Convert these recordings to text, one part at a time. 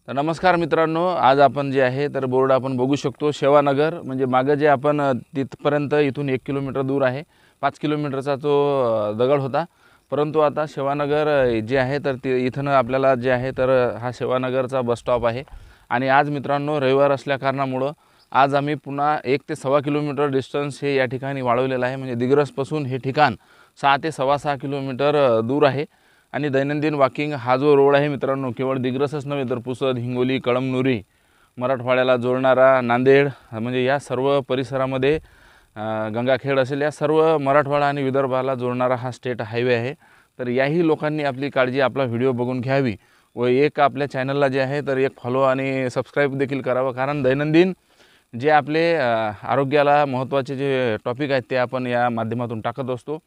तर नमस्कार मित्रांनो, आज आपण जे आहे तर बोर्ड आपण बघू शकतो सेवानगर, म्हणजे मागे जे आपण तिथपर्यंत इथून 1 किलोमीटर दूर आहे, 5 किलोमीटरचा तो दगड होता. परंतु आता सेवानगर जे आहे तर ते इथून आपल्याला जे आहे तर हा सेवानगरचा बस स्टॉप आहे. आणि आज मित्रांनो रविवार असल्या कारणामुळे आज आम्ही पुन्हा 1 ते 1.25 किलोमीटर डिस्टन्स हे या ठिकाणी वाढवलेलं आहे. म्हणजे दिग्रसपासून हे ठिकाण 6 ते 6.25 किलोमीटर दूर आहे. आणि दैनंदिन वॉकिंग हा जो रोड आहे मित्रांनो, केवळ दिग्रसच नव्हे तर पुसद, हिंगोली, कळमनुरी, मराठवाड्याला जोडणारा नांदेड, म्हणजे या सर्व परिसरामध्ये गंगाखेड असेल, या सर्व मराठवाडा आणि विदर्भाला जोडणारा हा स्टेट हायवे आहे. तर याही लोकांनी आपली काळजी आपला व्हिडिओ बघून घ्यावी व एक आपल्या चॅनलला जे आहे तर एक फॉलो आणि सबस्क्राईब देखील करावं. कारण दैनंदिन जे आपले आरोग्याला महत्त्वाचे जे टॉपिक आहेत ते आपण या माध्यमातून टाकत असतो.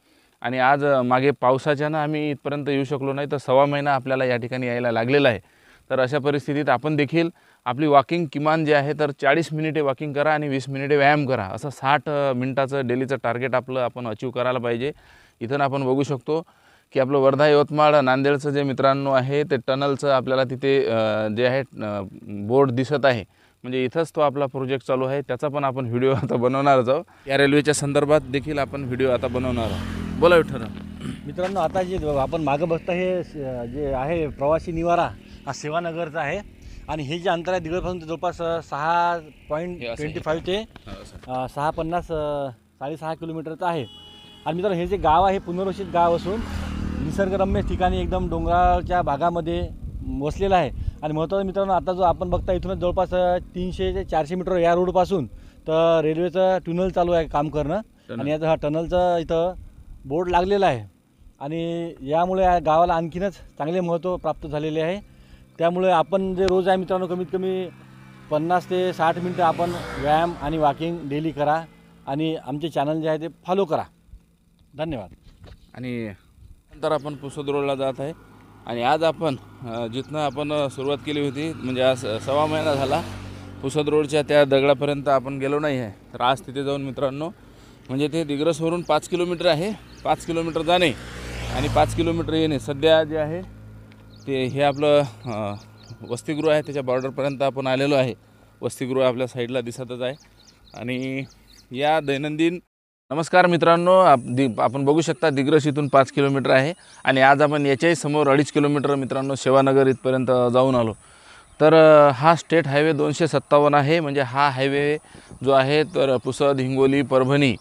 आणि आज मागे पावसाच्यानं आम्ही इथपर्यंत येऊ शकलो नाही, तर 1.25 महिना आपल्याला या ठिकाणी यायला लागलेला आहे. तर अशा परिस्थितीत आपण देखील आपली वॉकिंग किमान जे आहे तर 40 मिनिटे वॉकिंग करा आणि 20 मिनिटे व्यायाम करा, असं 60 मिनिटाचं डेलीचं टार्गेट आपलं आपण अचीव करायला पाहिजे. इथून आपण बघू शकतो की आपलं वर्धा, यवतमाळ, नांदेडचं जे मित्रांनो आहे ते टनलचं आपल्याला तिथे जे आहे बोर्ड दिसत आहे. म्हणजे इथंच तो आपला प्रोजेक्ट चालू आहे, त्याचा पण आपण व्हिडिओ आता बनवणारच आहोत. या रेल्वेच्या संदर्भात देखील आपण व्हिडिओ आता बनवणार आहोत. बोला विठ्ठल. मित्रांनो, आता जे आपण मागं बघता हे जे आहे प्रवासी निवारा हा सेवानगरचा आहे. आणि हे जे अंतर आहे दिग्रसपासून जवळपास 6.25 ते 6.50 6.5 किलोमीटरचं आहे. आणि मित्रांनो, हे जे गाव आहे पुनर्वसित गाव असून निसर्गरम्य ठिकाणी एकदम डोंगराच्या भागामध्ये वसलेलं आहे. आणि महत्त्वाचं मित्रांनो, आता जो आपण बघता इथूनच जवळपास 300 ते 400 मीटर या रोडपासून तर रेल्वेचं टनल चालू आहे काम करणं. आणि याचा हा टनलचं इथं बोर्ड लागलेला आहे. आणि यामुळे या गावाला आणखीनच चांगले महत्त्व प्राप्त झालेले आहे. त्यामुळे आपण जे रोज आहे मित्रांनो कमीत कमी 50 ते 60 मिनटं आपण व्यायाम आणि वॉकिंग डेली करा आणि आमचे चॅनल जे आहे ते फॉलो करा. धन्यवाद. आणि नंतर आपण पुसद रोडला जात आहे. आणि आज आपण जिथनं आपण सुरुवात केली होती, म्हणजे आज 1.25 महिना झाला पुसद रोडच्या त्या दगडापर्यंत आपण गेलो नाही आहे. तर आज तिथे जाऊन मित्रांनो, म्हणजे ते दिग्रसवरून 5 किलोमीटर आहे, 5 किलोमीटर जाणे आणि 5 किलोमीटर येणे. सध्या जे आहे ते हे आपलं वसतिगृह आहे, त्याच्या बॉर्डरपर्यंत आपण आलेलो आहे. वसतिगृह आपल्या साईडला दिसतच आहे. आणि या दैनंदिन नमस्कार मित्रांनो, आपण बघू शकता दिग्रस इथून 5 किलोमीटर आहे. आणि आज आपण याच्याही समोर 2.5 किलोमीटर मित्रांनो सेवानगर इथपर्यंत जाऊन आलो. तर हा स्टेट हायवे 257 आहे. म्हणजे हा हायवे जो आहे तर पुसद, हिंगोली, परभणी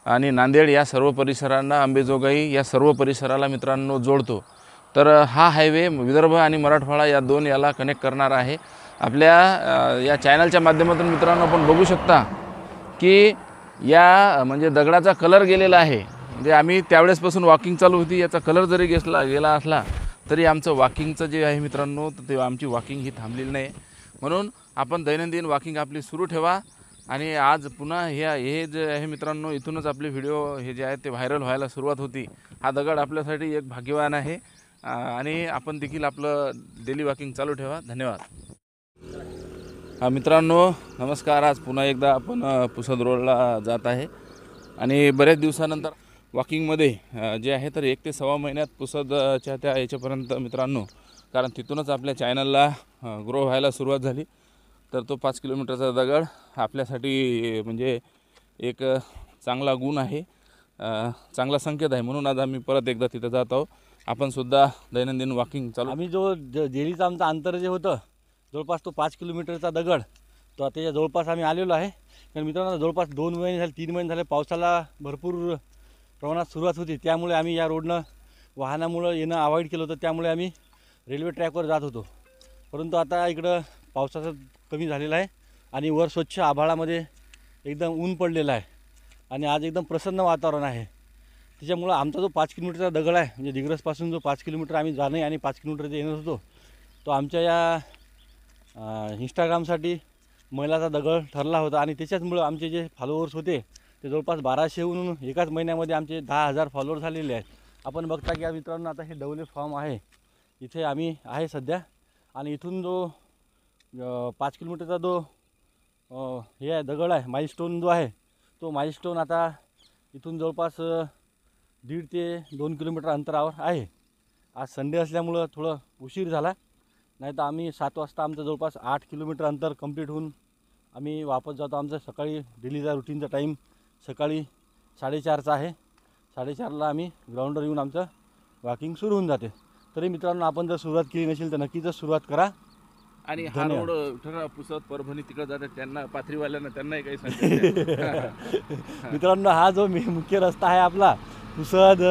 आणि नांदेड या सर्व परिसरांना, अंबेजोगाई या सर्व परिसराला मित्रांनो जोडतो. तर हा हायवे विदर्भ आणि मराठवाडा या दोन याला कनेक्ट करणार आहे. आपल्या या चॅनलच्या माध्यमातून मित्रांनो आपण बघू शकता की या म्हणजे दगडाचा कलर गेलेला आहे. म्हणजे आम्ही त्यावेळेसपासून वॉकिंग चालू होती, याचा कलर जरी गेला असला तरी आमचं वॉकिंगचं जे आहे मित्रांनो तर ते आमची वॉकिंग ही थांबलेली नाही. म्हणून आपण दैनंदिन वॉकिंग आपली सुरू ठेवा. आणि आज पुन्हा हे जे आहे मित्रांनो, इथूनच आपले व्हिडिओ हे जे आहेत ते व्हायरल व्हायला सुरुवात होती. हा दगड आपल्यासाठी एक भाग्यवान आहे. आणि आपण देखील आपलं डेली वॉकिंग चालू ठेवा. धन्यवाद. मित्रांनो नमस्कार, आज पुन्हा एकदा आपण पुसद रोडला जात आहे. आणि बऱ्याच दिवसानंतर वॉकिंगमध्ये जे आहे तर 1 ते 1.25 महिन्यात पुसदच्या त्या याच्यापर्यंत मित्रांनो, कारण तिथूनच आपल्या चॅनलला ग्रो व्हायला सुरुवात झाली. तर तो 5 किलोमीटरचा दगड आपल्यासाठी म्हणजे एक चांगला गुण आहे, चांगला संकेत आहे. म्हणून आज आम्ही परत एकदा तिथं जात आहोत. आपण सुद्धा दैनंदिन वॉकिंग चालू. आम्ही जो डेलीचं आमचं अंतर जे होतं जवळपास तो 5 किलोमीटरचा दगड तो आता त्याच्या जवळपास आम्ही आलेलो आहे. कारण मित्रांनो जवळपास 2 महिने झाले, 3 महिने झाले पावसाला भरपूर प्रमाणात सुरुवात होती. त्यामुळे आम्ही या रोडनं वाहनामुळं येणं अवॉइड केलं होतं. त्यामुळे आम्ही रेल्वे ट्रॅकवर जात होतो. परंतु आता इकडं पावसाचं कमी झालेलं आहे आणि वर स्वच्छ आभाळामध्ये एकदम ऊन पडलेलं आहे. आणि आज एकदम प्रसन्न वातावरण आहे. त्याच्यामुळं आमचा जो 5 किलोमीटरचा दगड आहे, म्हणजे दिग्रसपासून जो 5 किलोमीटर आम्ही जाणे आणि 5 किलोमीटर जे येणं होतो, तो आमच्या या इंस्टाग्रामसाठी मैलाचा दगड ठरला होता. आणि त्याच्याचमुळं आमचे जे फॉलोअर्स होते ते जवळपास 1200हून एकाच महिन्यामध्ये आमचे 10,000 फॉलोअर झालेले आहेत. आपण बघता की मित्रांनो आता हे डवले फार्म आहे, इथे आम्ही आहे सध्या. आणि इथून जो 5 किलोमीटरचा जो हे आहे दगड आहे, माइलस्टोन जो आहे, तो माइलस्टोन आता इथून जवळपास 1.5 ते 2 किलोमीटर अंतरावर आहे. आज संडे असल्यामुळं थोडं उशीर झाला. नाही तर आम्ही 7 वाजता आमचं जवळपास 8 किलोमीटर अंतर कंप्लीट होऊन आम्ही वापस जातो. आमचं सकाळी डेलीचा रुटीनचा टाईम सकाळी 4:30चा आहे. 4:30ला आम्ही ग्राउंडवर येऊन आमचं वॉकिंग सुरू होऊन जाते. तरी मित्रांनो, आपण जर सुरुवात केली नसेल तर नक्कीच सुरुवात करा. आणि हा रोड ठरा पुसद परभणी तिकडे जातात त्यांना पाथरीवाल्यांना त्यांनाही काही सांगतात. मित्रांनो, हा जो मुख्य रस्ता आहे आपला पुसद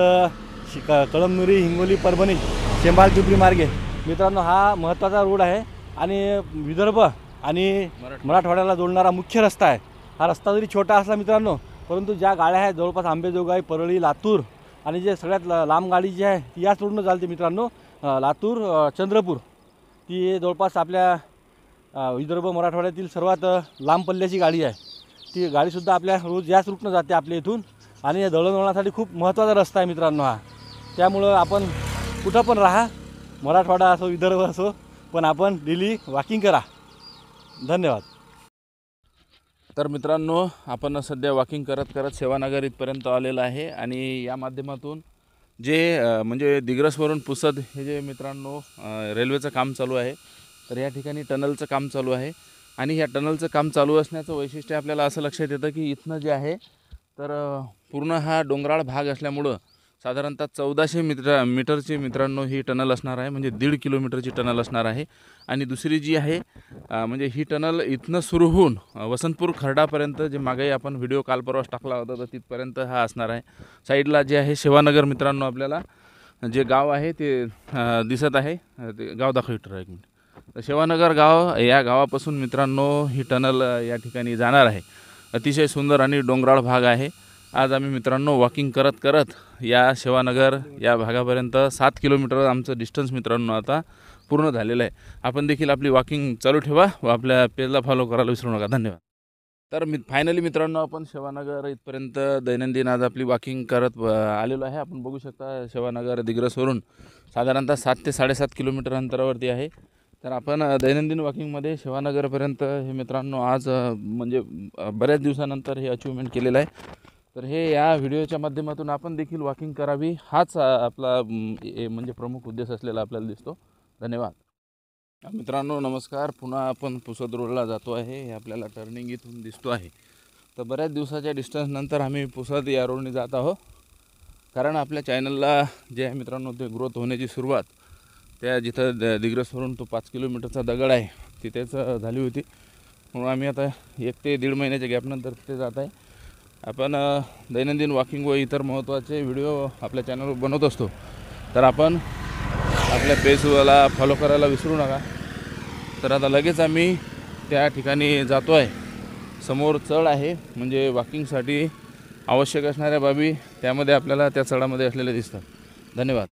कळमनुरी हिंगोली परभणी शेंबाळ पिंपरी मार्गे, मित्रांनो हा महत्त्वाचा रोड आहे आणि विदर्भ आणि मराठवाड्याला जोडणारा मुख्य रस्ता आहे. हा रस्ता जरी छोटा असला मित्रांनो, परंतु ज्या गाड्या आहेत जवळपास अंबेजोगाई, परळी, लातूर आणि जे सगळ्यात लांब गाडी जी आहे ती याच रोडनं चालते मित्रांनो. लातूर चंद्रपूर ती जवळपास आपल्या विदर्भ मराठवाड्यातील सर्वात लांब पल्ल्याची गाडी आहे. ती गाडीसुद्धा आपल्या रोज याच रूटनं जाते आपल्या इथून आणि दळणवळणासाठी खूप महत्त्वाचा रस्ता आहे मित्रांनो हा. त्यामुळं आपण कुठं पण राहा, मराठवाडा असो विदर्भ असो, पण आपण डेली वॉकिंग करा. धन्यवाद. तर मित्रांनो, आपण सध्या वॉकिंग करत करत सेवानगर इथपर्यंत आलेलं आहे आणि या माध्यमातून जे म्हणजे दिग्रसवरून पुसद हे जे मित्रांनो रेल्वेचं काम चालू आहे, तर या ठिकाणी टनलचं काम चालू आहे. आणि ह्या टनलचं काम चालू असण्याचं वैशिष्ट्य आपल्याला असं लक्षात येतं की इथनं जे आहे तर पूर्ण हा डोंगराळ भाग असल्यामुळं साधारणतः 1400 मीटरची मित्रांनो ही टनल असणार आहे, म्हणजे 1.5 किलोमीटरची टनल असणार आहे. आणि दुसरी जी आहे म्हणजे ही टनल इथनं सुरू होऊन वसंतपूर खर्डापर्यंत, जे मागे आपण व्हिडिओ काल परवाच टाकला होता तर तिथपर्यंत हा असणार आहे. साईडला जे आहे सेवानगर मित्रांनो, आपल्याला जे गाव आहे ते दिसत आहे, ते गाव दाखवतो एक मिनिट. तर सेवानगर गाव, या गावापासून मित्रांनो ही टनल या ठिकाणी जाणार आहे. अतिशय सुंदर आणि डोंगराळ भाग आहे. आज आम्ही मित्रांनो वॉकिंग करत करत या सेवानगर या भागापर्यंत 7 किलोमीटर आमचं डिस्टन्स मित्रांनो आता पूर्ण झालेलं आहे. आपण देखील आपली वॉकिंग चालू ठेवा व आपल्या पेजला फॉलो करायला विसरू नका. धन्यवाद. तर फायनली मित्रांनो, आपण सेवानगर इथपर्यंत दैनंदिन आज आपली वॉकिंग करत आलेलो आहे. आपण बघू शकता सेवानगर दिग्रसवरून साधारणतः 7 ते 7.5 किलोमीटर अंतरावरती आहे. तर आपण दैनंदिन वॉकिंगमध्ये सेवानगरपर्यंत हे मित्रांनो आज म्हणजे बऱ्याच दिवसानंतर हे अचिव्हमेंट केलेलं आहे. तर हे या व्हिडिओच्या माध्यमातून आपण देखील वॉकिंग करावी, हाच आपला म्हणजे प्रमुख उद्देश असलेला आपल्याला दिसतो. धन्यवाद. मित्रांनो नमस्कार. पुन्हा आपण पुसद रोडला जातो आहे. हे आपल्याला टर्निंग इथून दिसतो आहे. तर बऱ्याच दिवसाच्या डिस्टन्सनंतर आम्ही पुसद या रोडने जात आहोत, कारण आपल्या चॅनलला जे आहे मित्रांनो ते ग्रोथ होण्याची सुरुवात त्या जिथं दिग्रसवरून तो 5 किलोमीटरचा दगड आहे तिथेच झाली होती. म्हणून आम्ही आता 1 ते 1.5 महिन्याच्या गॅपनंतर तिथे जात आहे. आपण दैनंदिन वॉकिंग व इतर महत्त्वाचे व्हिडिओ आपल्या चॅनलवर बनवत असतो. तर आपण आपल्या पेजला फॉलो करायला विसरू नका. तर आता लगेच आम्ही त्या ठिकाणी जातो आहे. समोर चढ आहे, म्हणजे वॉकिंगसाठी आवश्यक असणाऱ्या बाबी त्यामध्ये आपल्याला त्या चढामध्ये असलेल्या दिसतात. धन्यवाद.